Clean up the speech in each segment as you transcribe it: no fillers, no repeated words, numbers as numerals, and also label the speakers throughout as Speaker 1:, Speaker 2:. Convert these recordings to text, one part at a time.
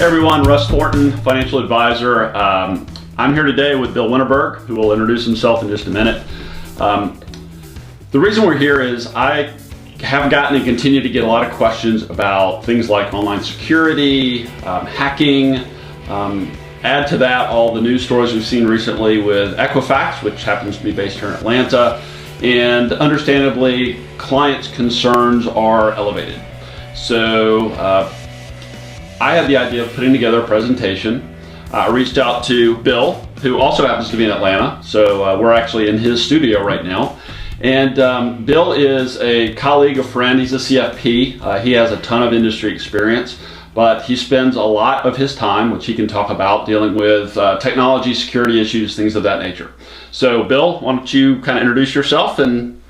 Speaker 1: Everyone, Russ Thornton, financial advisor. I'm here today with Bill Winterberg, who will introduce himself in just a minute. The reason we're here is I have gotten and continue to get a lot of questions about things like online security, hacking. Add to that all the news stories we've seen recently with Equifax, which happens to be based here in Atlanta, and understandably, clients' concerns are elevated. So I had the idea of putting together a presentation. I reached out to Bill, who also happens to be in Atlanta, so we're actually in his studio right now. And Bill is a colleague, a friend. He's a CFP. He has a ton of industry experience, but he spends a lot of his time, which he can talk about, dealing with technology, security issues, things of that nature. So Bill, why don't you kind of introduce yourself and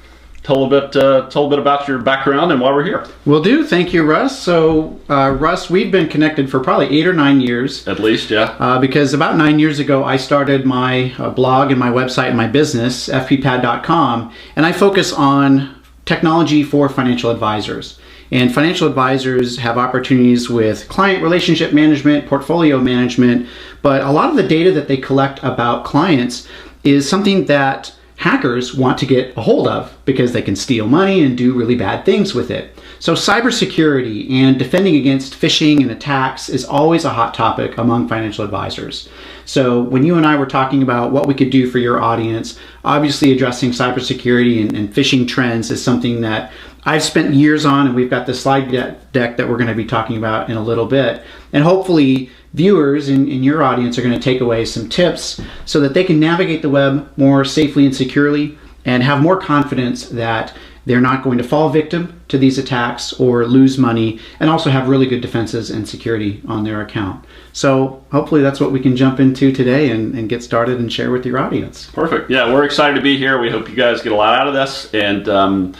Speaker 1: tell a bit about your background and why we're here.
Speaker 2: Will do. Thank you, Russ. So, Russ, we've been connected for probably 8 or 9 years.
Speaker 1: At least, yeah.
Speaker 2: Because about 9 years ago, I started my blog and my website and my business, fppad.com, and I focus on technology for financial advisors. And financial advisors have opportunities with client relationship management, portfolio management, but a lot of the data that they collect about clients is something that hackers want to get a hold of because they can steal money and do really bad things with it. So cybersecurity and defending against phishing and attacks is always a hot topic among financial advisors. So when you and I were talking about what we could do for your audience, obviously addressing cybersecurity and phishing trends is something that I've spent years on, and we've got the slide deck that we're going to be talking about in a little bit. And hopefully viewers in your audience are going to take away some tips so that they can navigate the web more safely and securely and have more confidence that they're not going to fall victim to these attacks or lose money, and also have really good defenses and security on their account. So hopefully that's what we can jump into today and get started and share with your audience.
Speaker 1: Perfect. Yeah, we're excited to be here. We hope you guys get a lot out of this, and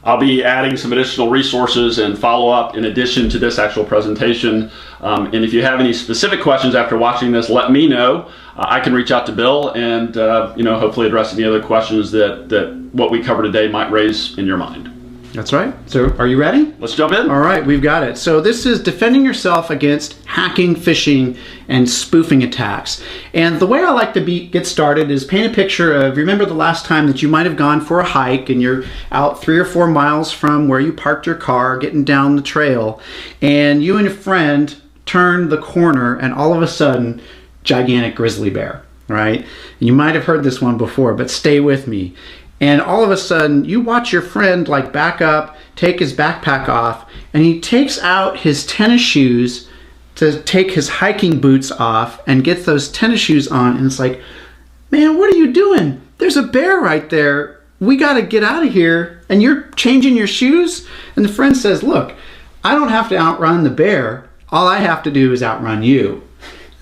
Speaker 1: I'll be adding some additional resources and follow-up in addition to this actual presentation. And if you have any specific questions after watching this, let me know. I can reach out to Bill and hopefully address any other questions that what we cover today might raise in your mind.
Speaker 2: That's right. So are you ready?
Speaker 1: Let's jump in.
Speaker 2: All right, we've got it. So this is defending yourself against hacking, phishing, and spoofing attacks. And the way I like to get started is paint a picture of, remember the last time that you might have gone for a hike and you're out 3 or 4 miles from where you parked your car, getting down the trail, and you and a friend turn the corner and all of a sudden, gigantic grizzly bear, right? You might have heard this one before, but stay with me. And all of a sudden, you watch your friend like back up, take his backpack off, and he takes out his tennis shoes to take his hiking boots off and gets those tennis shoes on. And it's like, man, what are you doing? There's a bear right there. We got to get out of here. And you're changing your shoes? And the friend says, look, I don't have to outrun the bear. All I have to do is outrun you.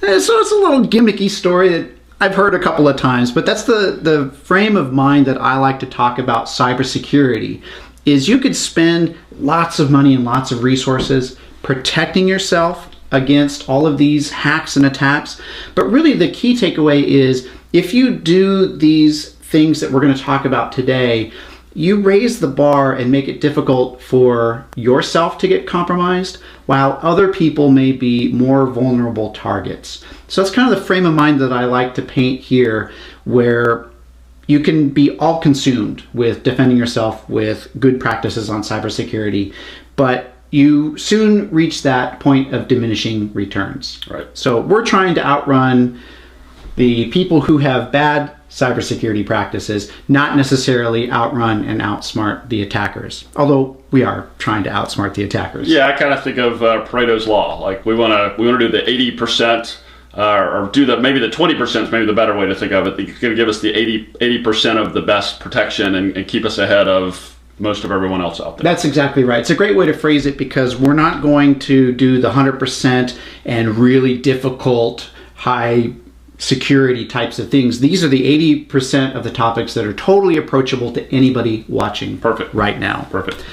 Speaker 2: And so it's a little gimmicky story that I've heard a couple of times, but that's the frame of mind that I like to talk about cybersecurity, is you could spend lots of money and lots of resources protecting yourself against all of these hacks and attacks. But really the key takeaway is if you do these things that we're going to talk about today, you raise the bar and make it difficult for yourself to get compromised, while other people may be more vulnerable targets. So that's kind of the frame of mind that I like to paint here, where you can be all consumed with defending yourself with good practices on cybersecurity, but you soon reach that point of diminishing returns.
Speaker 1: Right.
Speaker 2: So we're trying to outrun the people who have bad cybersecurity practices, not necessarily outrun and outsmart the attackers. Although we are trying to outsmart the attackers.
Speaker 1: Yeah, I kind of think of Pareto's law. Like we want to do the 80%, or do maybe the 20% is maybe the better way to think of it. It's going to give us the 80% of the best protection and keep us ahead of most of everyone else out there.
Speaker 2: That's exactly right. It's a great way to phrase it, because we're not going to do the 100% and really difficult high security types of things. These are the 80% of the topics that are totally approachable to anybody watching.
Speaker 1: Perfect.
Speaker 2: Right now.
Speaker 1: Perfect.